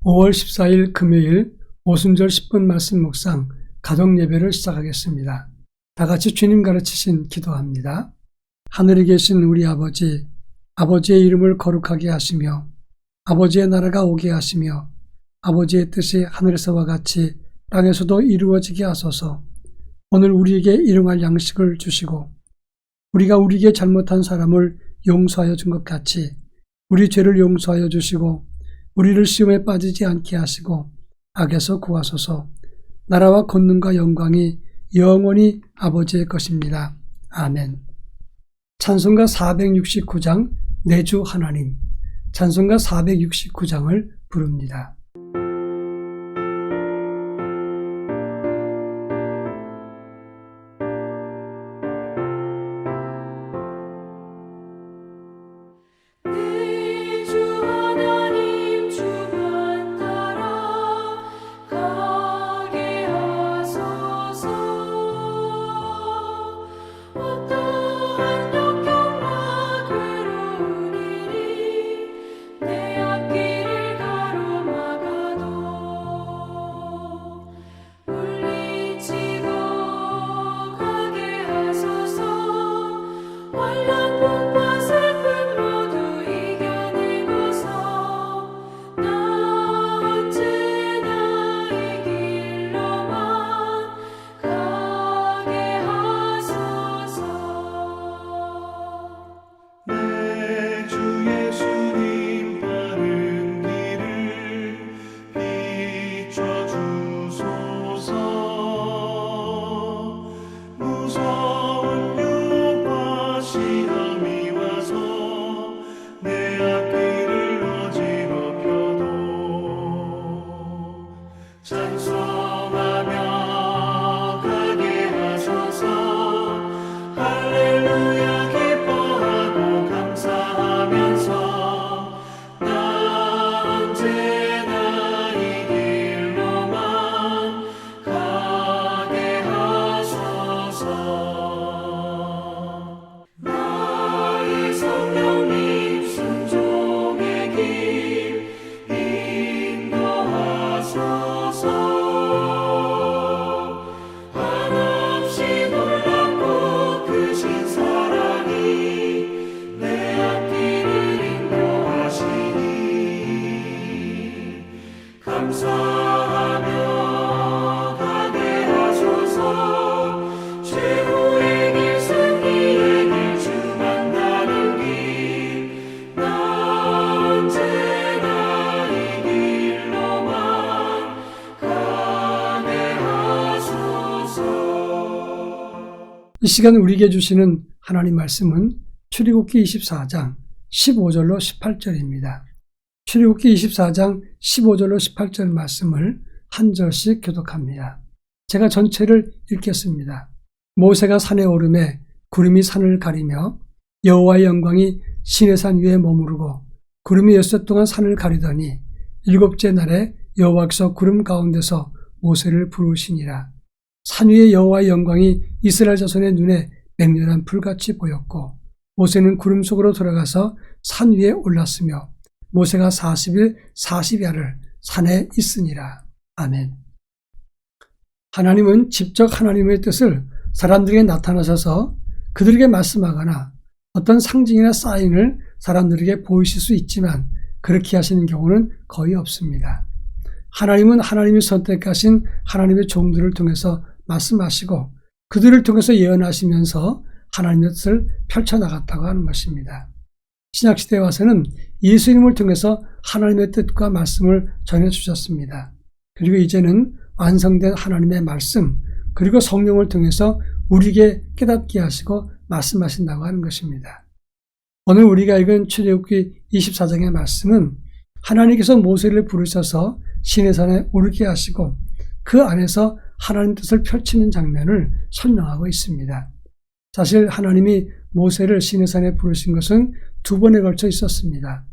5월 14일 금요일 오순절 10분 말씀 묵상 가정 예배를 시작하겠습니다. 다 같이 주님 가르치신 기도합니다. 하늘에 계신 우리 아버지, 아버지의 이름을 거룩하게 하시며 아버지의 나라가 오게 하시며 아버지의 뜻이 하늘에서와 같이 땅에서도 이루어지게 하소서. 오늘 우리에게 일용할 양식을 주시고 우리가 우리에게 잘못한 사람을 용서하여 준 것 같이 우리 죄를 용서하여 주시고 우리를 시험에 빠지지 않게 하시고 악에서 구하소서. 나라와 권능과 영광이 영원히 아버지의 것입니다. 아멘. 찬송가 469장 내 주 하나님, 찬송가 469장을 부릅니다. 이 시간 우리에게 주시는 하나님 말씀은 출애굽기 24장 15절로 18절입니다. 출애굽기 24장 15절로 18절 말씀을 한 절씩 교독합니다. 제가 전체를 읽겠습니다. 모세가 산에 오르매 구름이 산을 가리며 여호와의 영광이 시내산 위에 머무르고 구름이 엿새 동안 산을 가리더니 일곱째 날에 여호와께서 구름 가운데서 모세를 부르시니라. 산 위에 여호와의 영광이 이스라엘 자손의 눈에 맹렬한 불같이 보였고 모세는 구름 속으로 들어가서 산 위에 올랐으며 모세가 40일 40야를 산에 있으니라. 아멘. 하나님은 직접 하나님의 뜻을 사람들에게 나타나셔서 그들에게 말씀하거나 어떤 상징이나 사인을 사람들에게 보이실 수 있지만 그렇게 하시는 경우는 거의 없습니다. 하나님은 하나님이 선택하신 하나님의 종들을 통해서 말씀하시고 그들을 통해서 예언하시면서 하나님의 뜻을 펼쳐나갔다고 하는 것입니다. 신약시대에 와서는 예수님을 통해서 하나님의 뜻과 말씀을 전해주셨습니다. 그리고 이제는 완성된 하나님의 말씀 그리고 성령을 통해서 우리에게 깨닫게 하시고 말씀하신다고 하는 것입니다. 오늘 우리가 읽은 출애굽기 24장의 말씀은 하나님께서 모세를 부르셔서 시내산에 오르게 하시고 그 안에서 하나님 뜻을 펼치는 장면을 설명하고 있습니다. 사실 하나님이 모세를 시내산에 부르신 것은 두 번에 걸쳐 있었습니다.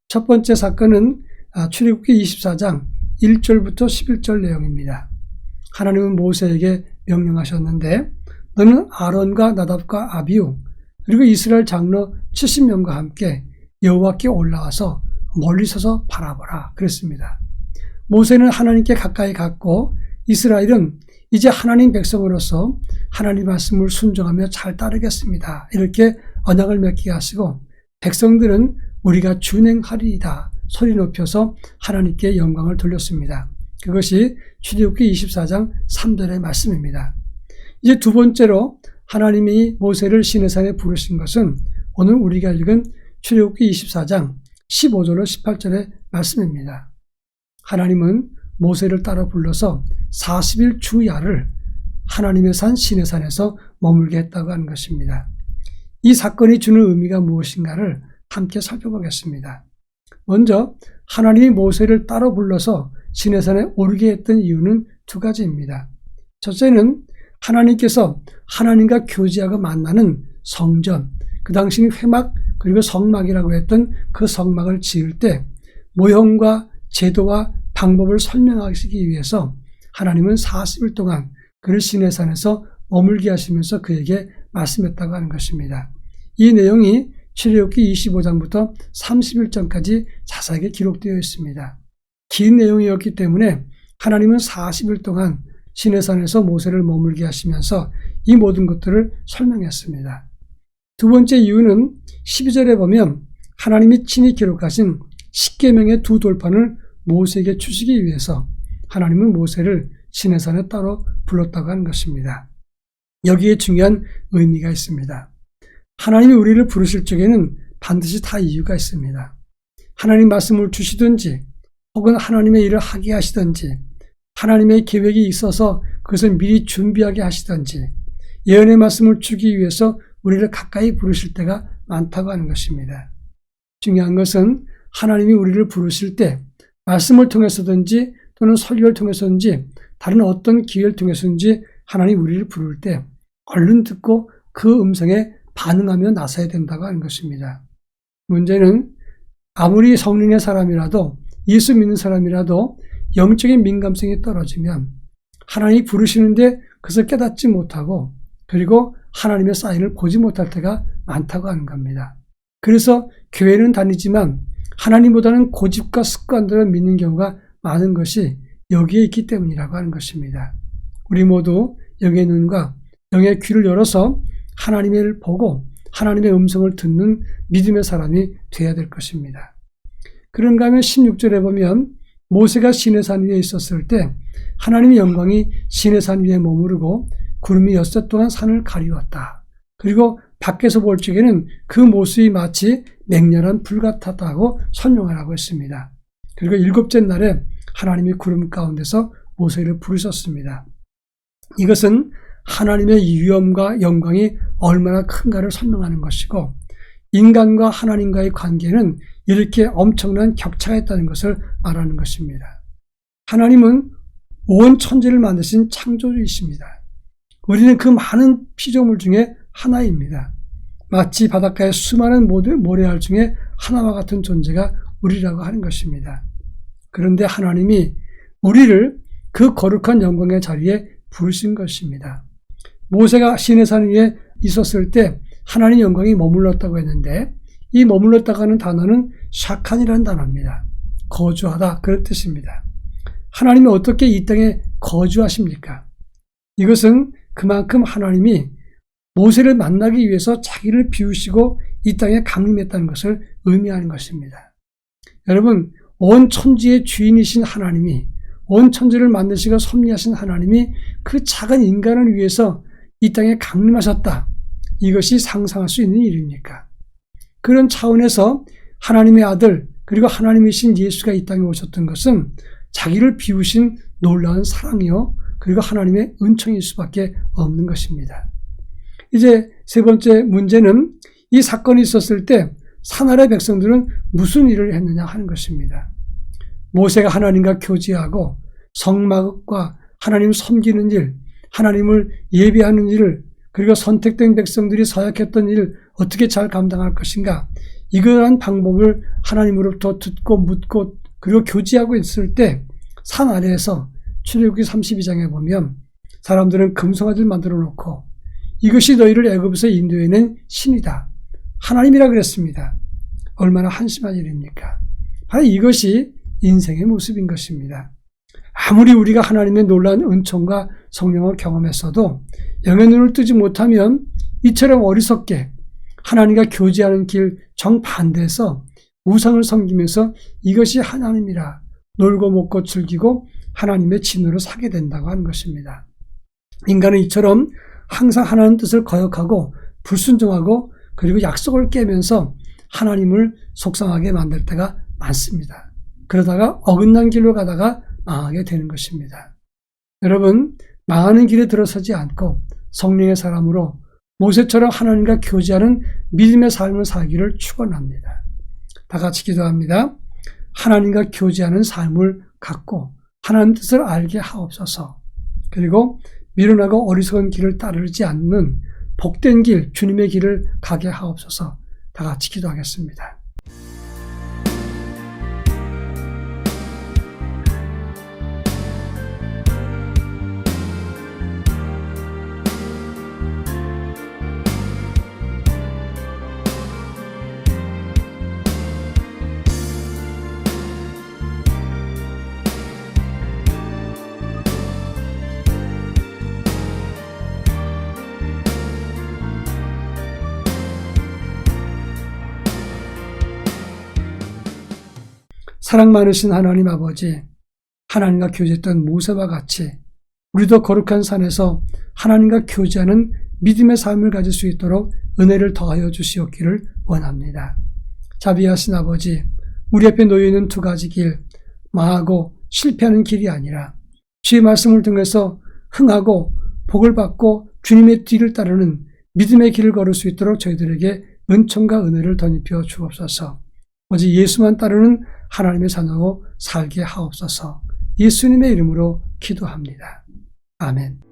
첫 번째 사건은 출애굽기 24장 1절부터 11절 내용입니다. 하나님은 모세에게 명령하셨는데 너는 아론과 나답과 아비후 그리고 이스라엘 장로 70명과 함께 여호와께 올라와서 멀리 서서 바라보라 그랬습니다. 모세는 하나님께 가까이 갔고 이스라엘은 이제 하나님 백성으로서 하나님 말씀을 순종하며 잘 따르겠습니다. 이렇게 언약을 맺게 하시고 백성들은 우리가 준행하리이다 소리 높여서 하나님께 영광을 돌렸습니다. 그것이 출애굽기 24장 3절의 말씀입니다. 이제 두 번째로 하나님이 모세를 시내산에 부르신 것은 오늘 우리가 읽은 출애굽기 24장 15절로 18절의 말씀입니다. 하나님은 모세를 따라 불러서 40일 주야를 하나님의 산 시내산에서 머물게 했다고 하는 것입니다. 이 사건이 주는 의미가 무엇인가를 함께 살펴보겠습니다. 먼저 하나님이 모세를 따라 불러서 시내산에 오르게 했던 이유는 두 가지입니다. 첫째는 하나님께서 하나님과 교제하고 만나는 성전, 그 당시는 회막 그리고 성막이라고 했던 그 성막을 지을 때 모형과 제도와 방법을 설명하시기 위해서 하나님은 40일 동안 그를 시내산에서 머물게 하시면서 그에게 말씀했다고 하는 것입니다. 이 내용이 출애굽기 25장부터 31장까지 자세하게 기록되어 있습니다. 긴 내용이었기 때문에 하나님은 40일 동안 시내산에서 모세를 머물게 하시면서 이 모든 것들을 설명했습니다. 두 번째 이유는 12절에 보면 하나님이 친히 기록하신 십계명의 두 돌판을 모세에게 주시기 위해서 하나님은 모세를 시내산에 따로 불렀다고 하는 것입니다. 여기에 중요한 의미가 있습니다. 하나님이 우리를 부르실 적에는 반드시 다 이유가 있습니다. 하나님 말씀을 주시든지 혹은 하나님의 일을 하게 하시든지 하나님의 계획이 있어서 그것을 미리 준비하게 하시든지 예언의 말씀을 주기 위해서 우리를 가까이 부르실 때가 많다고 하는 것입니다. 중요한 것은 하나님이 우리를 부르실 때 말씀을 통해서든지 또는 설교를 통해서든지 다른 어떤 기회를 통해서든지 하나님 우리를 부를 때 얼른 듣고 그 음성에 반응하며 나서야 된다고 하는 것입니다. 문제는 아무리 성령의 사람이라도 예수 믿는 사람이라도 영적인 민감성이 떨어지면 하나님이 부르시는데 그것을 깨닫지 못하고 그리고 하나님의 사인을 보지 못할 때가 많다고 하는 겁니다. 그래서 교회는 다니지만 하나님보다는 고집과 습관들을 믿는 경우가 많은 것이 여기에 있기 때문이라고 하는 것입니다. 우리 모두 영의 눈과 영의 귀를 열어서 하나님을 보고 하나님의 음성을 듣는 믿음의 사람이 되어야 될 것입니다. 그런가 하면 16절에 보면 모세가 시내산 위에 있었을 때 하나님의 영광이 시내산 위에 머무르고 구름이 엿새 동안 산을 가리웠다. 그리고 밖에서 볼 적에는 그 모습이 마치 맹렬한 불 같았다고 설명하라고 했습니다. 그리고 일곱째 날에 하나님이 구름 가운데서 모세를 부르셨습니다. 이것은 하나님의 위엄과 영광이 얼마나 큰가를 설명하는 것이고 인간과 하나님과의 관계는 이렇게 엄청난 격차가 있다는 것을 말하는 것입니다. 하나님은 온 천지를 만드신 창조주이십니다. 우리는 그 많은 피조물 중에 하나입니다. 마치 바닷가의 수많은 모래알 중에 하나와 같은 존재가 우리라고 하는 것입니다. 그런데 하나님이 우리를 그 거룩한 영광의 자리에 부르신 것입니다. 모세가 시내산 위에 있었을 때 하나님 영광이 머물렀다고 했는데 이 머물렀다고 하는 단어는 샤칸이라는 단어입니다. 거주하다 그런 뜻입니다. 하나님이 어떻게 이 땅에 거주하십니까? 이것은 그만큼 하나님이 모세를 만나기 위해서 자기를 비우시고 이 땅에 강림했다는 것을 의미하는 것입니다. 여러분, 온 천지의 주인이신 하나님이 온 천지를 만드시고 섭리하신 하나님이 그 작은 인간을 위해서 이 땅에 강림하셨다. 이것이 상상할 수 있는 일입니까? 그런 차원에서 하나님의 아들 그리고 하나님이신 예수가 이 땅에 오셨던 것은 자기를 비우신 놀라운 사랑이요 그리고 하나님의 은총일 수밖에 없는 것입니다. 이제 세 번째 문제는 이 사건이 있었을 때 사나라의 백성들은 무슨 일을 했느냐 하는 것입니다. 모세가 하나님과 교제하고 성막과 하나님을 섬기는 일, 하나님을 예배하는 일을 그리고 선택된 백성들이 사역했던 일을 어떻게 잘 감당할 것인가 이러한 방법을 하나님으로부터 듣고 묻고 그리고 교제하고 있을 때 산 아래에서 출애굽기 32장에 보면 사람들은 금송아지를 만들어 놓고 이것이 너희를 애굽에서 인도해낸 신이다. 하나님이라 그랬습니다. 얼마나 한심한 일입니까? 바로 이것이 인생의 모습인 것입니다. 아무리 우리가 하나님의 놀라운 은총과 성령을 경험했어도 영의 눈을 뜨지 못하면 이처럼 어리석게 하나님과 교제하는 길 정반대에서 우상을 섬기면서 이것이 하나님이라 놀고 먹고 즐기고 하나님의 진노로 사게 된다고 하는 것입니다. 인간은 이처럼 항상 하나님 뜻을 거역하고 불순종하고 그리고 약속을 깨면서 하나님을 속상하게 만들 때가 많습니다. 그러다가 어긋난 길로 가다가 망하게 되는 것입니다. 여러분, 망하는 길에 들어서지 않고 성령의 사람으로 모세처럼 하나님과 교제하는 믿음의 삶을 살기를 축원합니다. 다 같이 기도합니다. 하나님과 교제하는 삶을 갖고 하나님 뜻을 알게 하옵소서. 그리고 미련하고 어리석은 길을 따르지 않는 복된 길, 주님의 길을 가게 하옵소서. 다 같이 기도하겠습니다. 사랑 많으신 하나님 아버지, 하나님과 교제했던 모세와 같이 우리도 거룩한 산에서 하나님과 교제하는 믿음의 삶을 가질 수 있도록 은혜를 더하여 주시옵기를 원합니다. 자비하신 아버지, 우리 앞에 놓여있는 두 가지 길, 망하고 실패하는 길이 아니라 주의 말씀을 통해서 흥하고 복을 받고 주님의 뒤를 따르는 믿음의 길을 걸을 수 있도록 저희들에게 은총과 은혜를 덧입혀 주옵소서. 오직 예수만 따르는 하나님의 자녀로 살게 하옵소서. 예수님의 이름으로 기도합니다. 아멘.